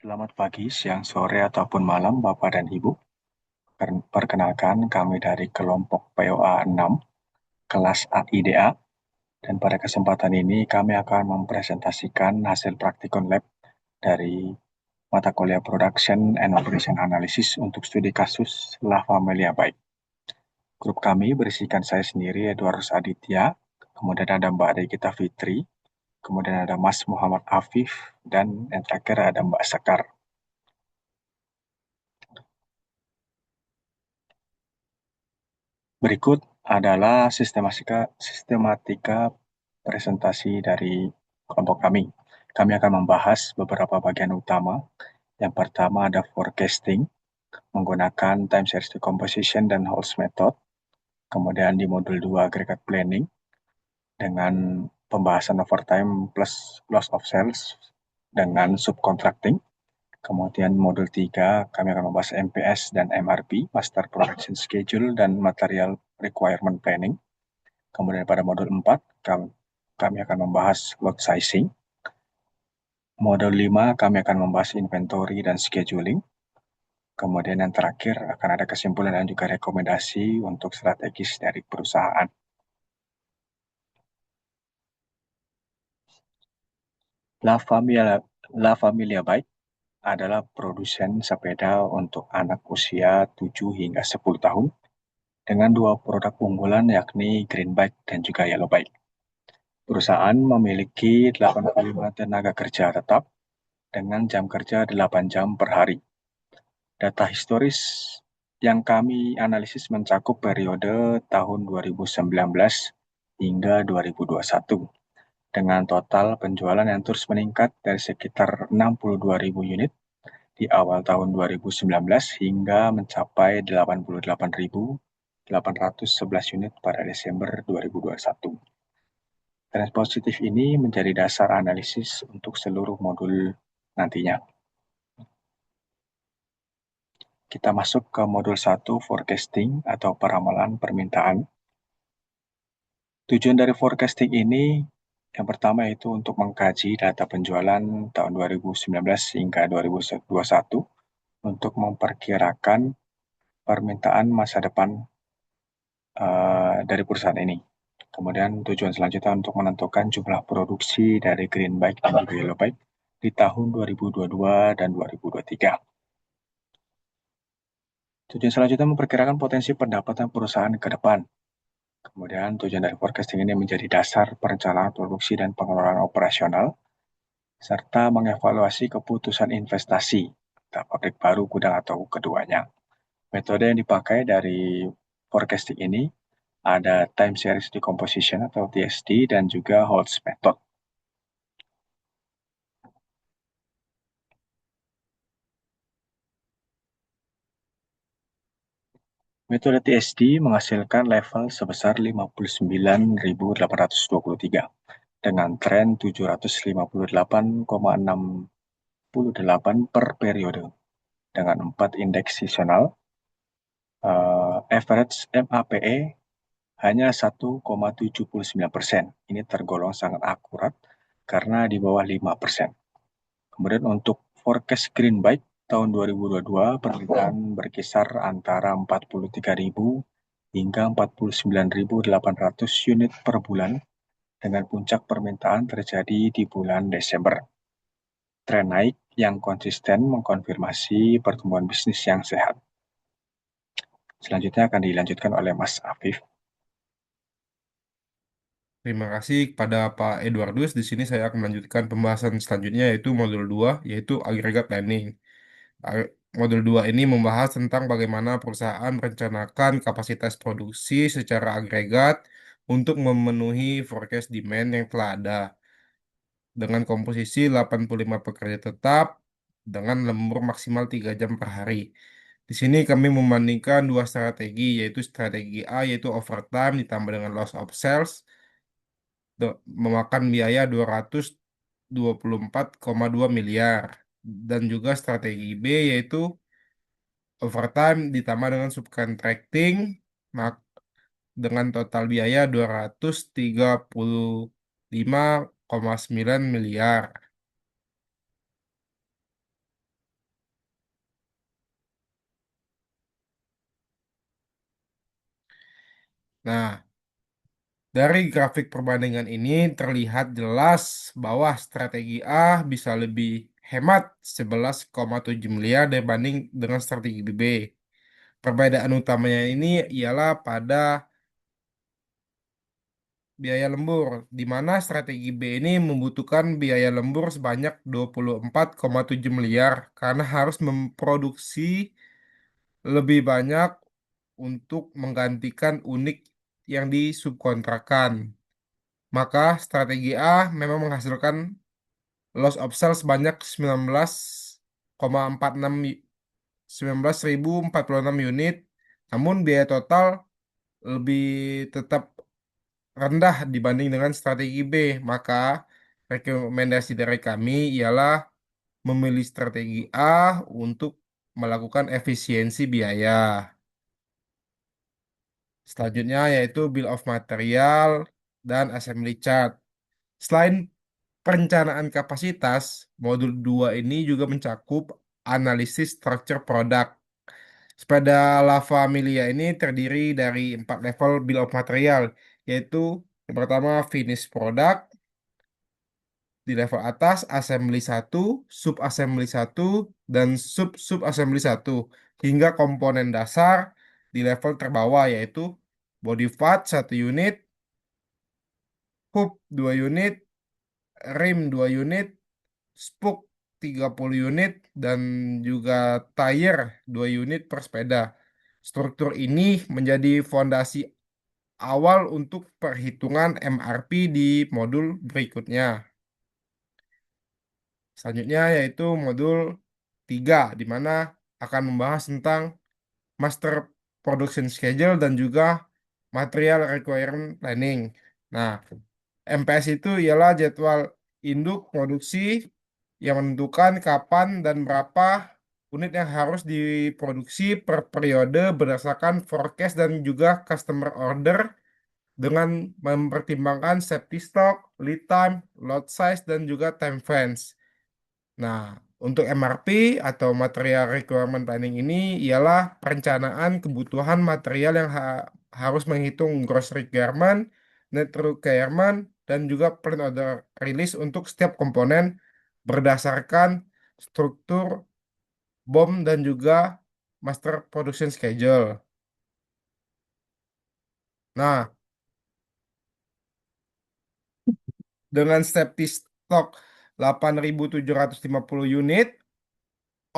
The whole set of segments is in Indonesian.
Selamat pagi, siang, sore, ataupun malam, Bapak dan Ibu. Perkenalkan, kami dari kelompok POA 6, kelas AIDA, dan pada kesempatan ini kami akan mempresentasikan hasil praktikum lab dari mata kuliah Production and Operation Analysis untuk studi kasus La Familia Baik. Grup kami berisikan saya sendiri, Edwards Aditya, kemudian ada Mbak Regita Fitri, kemudian ada Mas Muhammad Afif, dan yang terakhir ada Mbak Sekar. Berikut adalah sistematika presentasi dari kelompok kami. Kami akan membahas beberapa bagian utama. Yang pertama ada forecasting menggunakan time series decomposition dan Holtz method. Kemudian di modul 2 aggregate planning dengan pembahasan overtime plus loss of sales dengan subcontracting. Kemudian modul 3 kami akan membahas MPS dan MRP, Master Production Schedule dan Material Requirement Planning. Kemudian pada modul 4 kami akan membahas load sizing. Modul 5 kami akan membahas inventory dan scheduling. Kemudian yang terakhir akan ada kesimpulan dan juga rekomendasi untuk strategis dari perusahaan. La Familia Bike adalah produsen sepeda untuk anak usia 7 hingga 10 tahun dengan dua produk unggulan yakni Green Bike dan juga Yellow Bike. Perusahaan memiliki 85 tenaga kerja tetap dengan jam kerja 8 jam per hari. Data historis yang kami analisis mencakup periode tahun 2019 hingga 2021 dengan total penjualan yang terus meningkat dari sekitar 62.000 unit di awal tahun 2019 hingga mencapai 88.811 unit pada Desember 2021. Tren positif ini menjadi dasar analisis untuk seluruh modul nantinya. Kita masuk ke modul 1 forecasting atau peramalan permintaan. Tujuan dari forecasting ini yang pertama itu untuk mengkaji data penjualan tahun 2019 hingga 2021 untuk memperkirakan permintaan masa depan dari perusahaan ini. Kemudian tujuan selanjutnya untuk menentukan jumlah produksi dari Green Bike dan juga Yellow Bike di tahun 2022 dan 2023. Tujuan selanjutnya memperkirakan potensi pendapatan perusahaan ke depan. Kemudian tujuan dari forecasting ini menjadi dasar perencanaan produksi dan pengelolaan operasional, serta mengevaluasi keputusan investasi, entah pabrik baru, gudang, atau keduanya. Metode yang dipakai dari forecasting ini ada time series decomposition atau TSD dan juga Holtz method. Metode TSD menghasilkan level sebesar 59.823 dengan tren 758,68 per periode dengan 4 indeks seasonal. Average MAPE hanya 1,79%. Ini tergolong sangat akurat karena di bawah 5%. Kemudian untuk forecast Green Bike tahun 2022 permintaan berkisar antara 43.000 hingga 49.800 unit per bulan dengan puncak permintaan terjadi di bulan Desember. Tren naik yang konsisten mengkonfirmasi pertumbuhan bisnis yang sehat. Selanjutnya akan dilanjutkan oleh Mas Afif. Terima kasih kepada Pak Edwardus. Di sini saya akan melanjutkan pembahasan selanjutnya yaitu modul 2 yaitu aggregate planning. Modul 2 ini membahas tentang bagaimana perusahaan merencanakan kapasitas produksi secara agregat untuk memenuhi forecast demand yang telah ada dengan komposisi 85 pekerja tetap dengan lembur maksimal 3 jam per hari. Di sini kami membandingkan dua strategi, yaitu strategi A yaitu overtime ditambah dengan loss of sales memakan biaya 224,2 miliar dan juga strategi B yaitu overtime ditambah dengan subcontracting mak- dengan total biaya 235,9 miliar. Nah, dari grafik perbandingan ini terlihat jelas bahwa strategi A bisa lebih hemat 11,7 miliar dibanding dengan strategi B. Perbedaan utamanya ini ialah pada biaya lembur, di mana strategi B ini membutuhkan biaya lembur sebanyak 24,7 miliar karena harus memproduksi lebih banyak untuk menggantikan unit yang disubkontrakkan. Maka strategi A memang menghasilkan loss of sale sebanyak 19,46 19.046 unit, namun biaya total lebih tetap rendah dibanding dengan strategi B. Maka rekomendasi dari kami ialah memilih strategi A untuk melakukan efisiensi biaya. Selanjutnya yaitu Bill of Material dan Assembly Chart. Selain perencanaan kapasitas, modul 2 ini juga mencakup analisis structure product. Sepeda Lava Milia ini terdiri dari 4 level Bill of Material, yaitu yang pertama finish product, di level atas assembly satu, sub assembly satu, dan sub assembly satu, hingga komponen dasar di level terbawah yaitu body part 1 unit, hub 2 unit, rim 2 unit, spoke 30 unit, dan juga tire 2 unit per sepeda. Struktur ini menjadi fondasi awal untuk perhitungan MRP di modul berikutnya. Selanjutnya yaitu modul 3, di mana akan membahas tentang Master Production Schedule dan juga Material Requirement Planning. Nah, MPS itu ialah jadwal induk produksi yang menentukan kapan dan berapa unit yang harus diproduksi per periode berdasarkan forecast dan juga customer order dengan mempertimbangkan safety stock, lead time, lot size, dan juga time frames. Nah, untuk MRP atau Material Requirement Planning ini ialah perencanaan kebutuhan material yang harus menghitung gross requirement, net requirement, dan juga plan order release untuk setiap komponen berdasarkan struktur BOM dan juga Master Production Schedule. Nah, dengan safety stock 8.750 unit,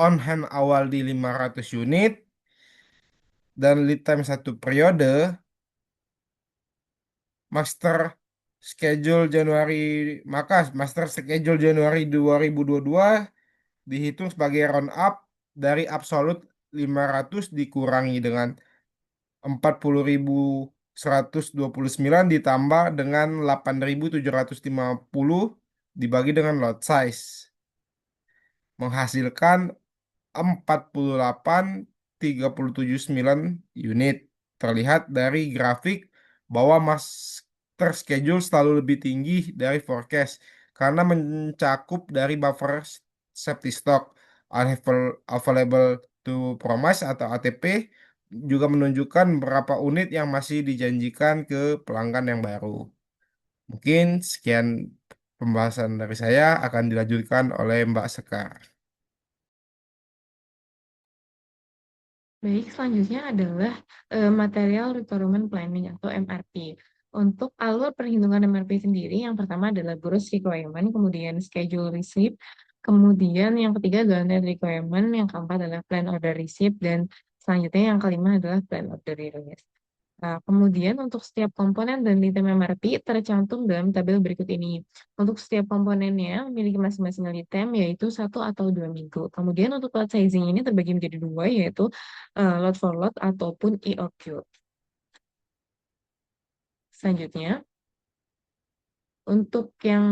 on hand awal di 500 unit, dan lead time 1 periode, master schedule Januari maka master schedule Januari 2022 dihitung sebagai round up dari absolut 500 dikurangi dengan 40.129 ditambah dengan 8.750 dibagi dengan lot size, menghasilkan 48,379 unit. Terlihat dari grafik bahwa master schedule selalu lebih tinggi dari forecast karena mencakup dari buffer safety stock, available to promise atau ATP, juga menunjukkan berapa unit yang masih dijanjikan ke pelanggan yang baru. Mungkin sekian pembahasan dari saya, akan dilanjutkan oleh Mbak Sekar. Baik, selanjutnya adalah Material Requirement Planning atau MRP. Untuk alur perhitungan MRP sendiri, yang pertama adalah Gross Requirement, kemudian Schedule Receipt, kemudian yang ketiga adalah Net Requirement, yang keempat adalah Plan Order Receipt, dan selanjutnya yang kelima adalah Plan Order Release. Nah, kemudian untuk setiap komponen dan item MRP tercantum dalam tabel berikut ini. Untuk setiap komponennya memiliki masing-masing lead time yaitu 1 atau 2 minggu. Kemudian untuk lot sizing ini terbagi menjadi dua yaitu lot for lot ataupun EOQ. Selanjutnya, untuk yang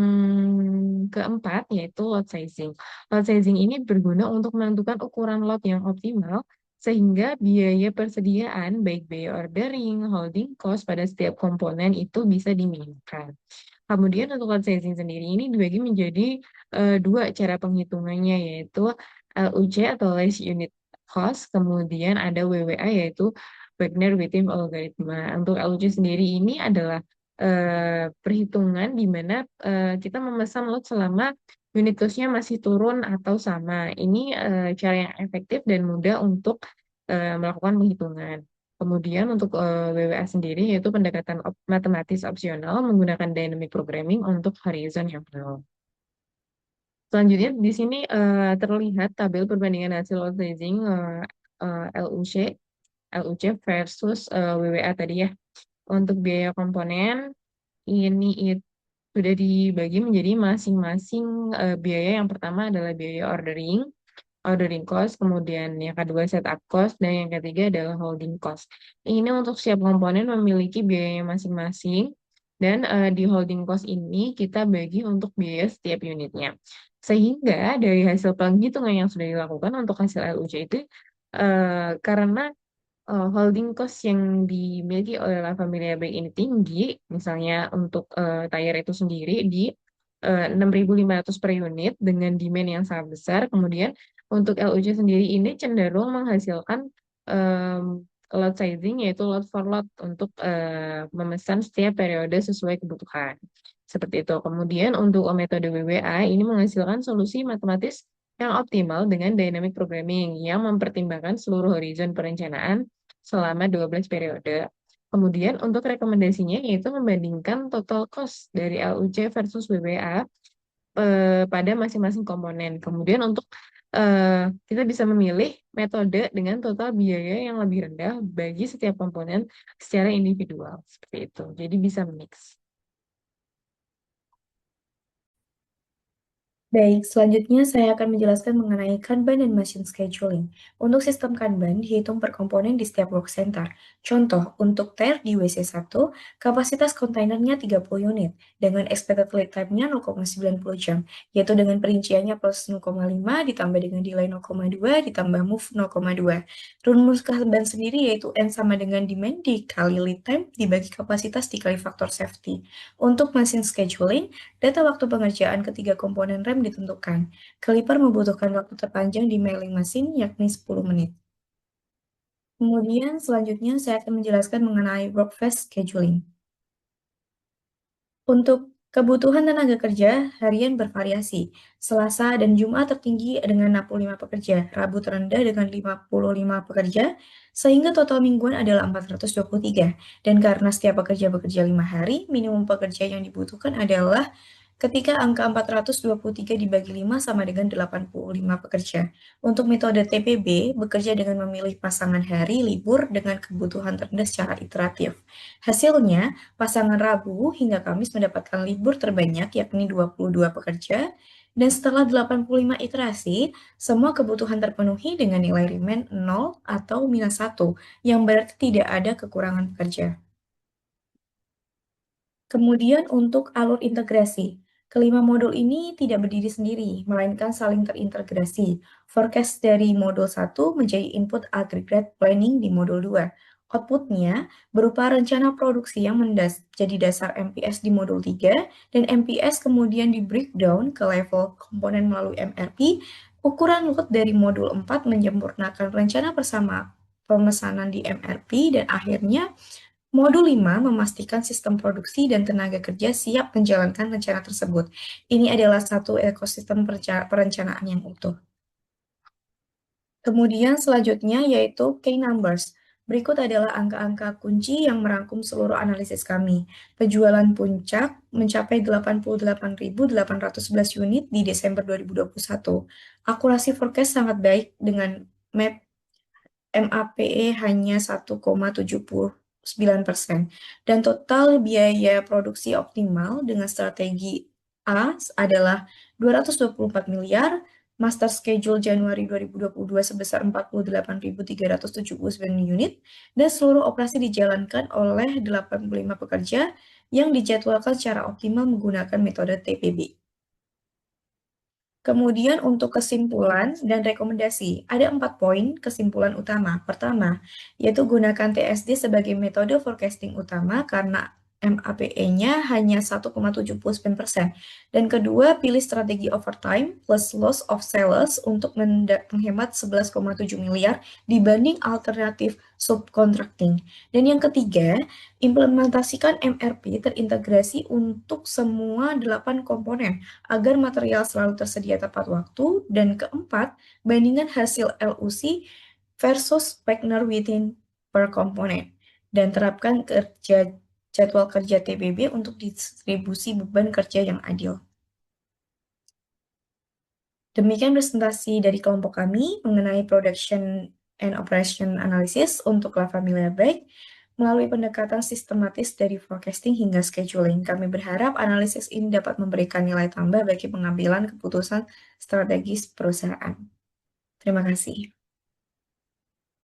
keempat yaitu lot sizing. Lot sizing ini berguna untuk menentukan ukuran lot yang optimal sehingga biaya persediaan baik biaya ordering, holding cost pada setiap komponen itu bisa diminimkan. Kemudian untuk lot sizing sendiri ini dibagi menjadi dua cara penghitungannya yaitu LUC atau less unit cost, kemudian ada WWA yaitu Wagner-Witten algoritma. Untuk LUC sendiri ini adalah perhitungan di mana kita memesan lot selama unit cost-nya masih turun atau sama. Ini cara yang efektif dan mudah untuk melakukan penghitungan. Kemudian untuk WWA sendiri yaitu pendekatan matematis opsional menggunakan dynamic programming untuk horizon yang penuh. Selanjutnya di sini terlihat tabel perbandingan hasil outsourcing LUC LUC versus WWA tadi ya. Untuk biaya komponen ini sudah dibagi menjadi masing-masing biaya. Yang pertama adalah biaya ordering cost, kemudian yang kedua setup cost, dan yang ketiga adalah holding cost. Ini untuk setiap komponen memiliki biaya masing-masing, dan di holding cost ini kita bagi untuk biaya setiap unitnya. Sehingga dari hasil penghitungan yang sudah dilakukan untuk hasil LUC itu, karena holding cost yang dimiliki oleh La Familia Bank ini tinggi, misalnya untuk tire itu sendiri di 6.500 per unit dengan demand yang sangat besar. Kemudian untuk LUC sendiri ini cenderung menghasilkan lot sizing yaitu lot for lot untuk memesan setiap periode sesuai kebutuhan. Seperti itu. Kemudian untuk metode WWA ini menghasilkan solusi matematis yang optimal dengan dynamic programming yang mempertimbangkan seluruh horizon perencanaan selama 12 periode. Kemudian untuk rekomendasinya yaitu membandingkan total cost dari LUC versus WWA pada masing-masing komponen. Kemudian untuk kita bisa memilih metode dengan total biaya yang lebih rendah bagi setiap komponen secara individual. Seperti itu. Jadi bisa mix. Baik, selanjutnya saya akan menjelaskan mengenai Kanban dan Machine Scheduling. Untuk sistem Kanban dihitung per komponen di setiap work center. Contoh, untuk tire di WC1, kapasitas kontainernya 30 unit, dengan expected lead time-nya 0,90 jam, yaitu dengan perinciannya plus 0,5 ditambah dengan delay 0,2 ditambah move 0,2. Rumus Kanban sendiri yaitu N sama dengan demand dikali lead time dibagi kapasitas dikali faktor safety. Untuk Machine Scheduling, data waktu pengerjaan ketiga komponen rem ditentukan. Kaliper membutuhkan waktu terpanjang di milling mesin, yakni 10 menit. Kemudian selanjutnya saya akan menjelaskan mengenai work phase scheduling. Untuk kebutuhan tenaga kerja harian bervariasi. Selasa dan Jumat tertinggi dengan 65 pekerja, Rabu terendah dengan 55 pekerja, sehingga total mingguan adalah 423. Dan karena setiap pekerja bekerja 5 hari, minimum pekerja yang dibutuhkan adalah ketika angka 423 dibagi 5 sama dengan 85 pekerja. Untuk metode TPB, bekerja dengan memilih pasangan hari libur dengan kebutuhan terendah secara iteratif. Hasilnya, pasangan Rabu hingga Kamis mendapatkan libur terbanyak yakni 22 pekerja, dan setelah 85 iterasi, semua kebutuhan terpenuhi dengan nilai remain 0 atau minus 1, yang berarti tidak ada kekurangan pekerja. Kemudian untuk alur integrasi. Kelima modul ini tidak berdiri sendiri, melainkan saling terintegrasi. Forecast dari modul 1 menjadi input aggregate planning di modul 2. Outputnya berupa rencana produksi yang jadi dasar MPS di modul 3, dan MPS kemudian di breakdown ke level komponen melalui MRP. Ukuran load dari modul 4 menyempurnakan rencana bersama pemesanan di MRP, dan akhirnya Modul 5 memastikan sistem produksi dan tenaga kerja siap menjalankan rencana tersebut. Ini adalah satu ekosistem perencanaan yang utuh. Kemudian selanjutnya yaitu key numbers. Berikut adalah angka-angka kunci yang merangkum seluruh analisis kami. Penjualan puncak mencapai 88.811 unit di Desember 2021. Akurasi forecast sangat baik dengan MAPE hanya 1,79%. Dan total biaya produksi optimal dengan strategi A adalah 224 miliar, master schedule Januari 2022 sebesar 48.379 unit, dan seluruh operasi dijalankan oleh 85 pekerja yang dijadwalkan secara optimal menggunakan metode TPB. Kemudian untuk kesimpulan dan rekomendasi, ada 4 poin kesimpulan utama. Pertama, yaitu gunakan TSD sebagai metode forecasting utama karena MAPE-nya hanya 1,79%. Dan kedua, pilih strategi overtime plus loss of sales untuk menghemat 11,7 miliar dibanding alternatif subcontracting. Dan yang ketiga, implementasikan MRP terintegrasi untuk semua 8 komponen agar material selalu tersedia tepat waktu. Dan keempat, bandingkan hasil LUC versus partner within per komponen. Dan terapkan jadwal kerja TBB untuk distribusi beban kerja yang adil. Demikian presentasi dari kelompok kami mengenai production and operation analysis untuk La Familia Bike melalui pendekatan sistematis dari forecasting hingga scheduling. Kami berharap analisis ini dapat memberikan nilai tambah bagi pengambilan keputusan strategis perusahaan. Terima kasih.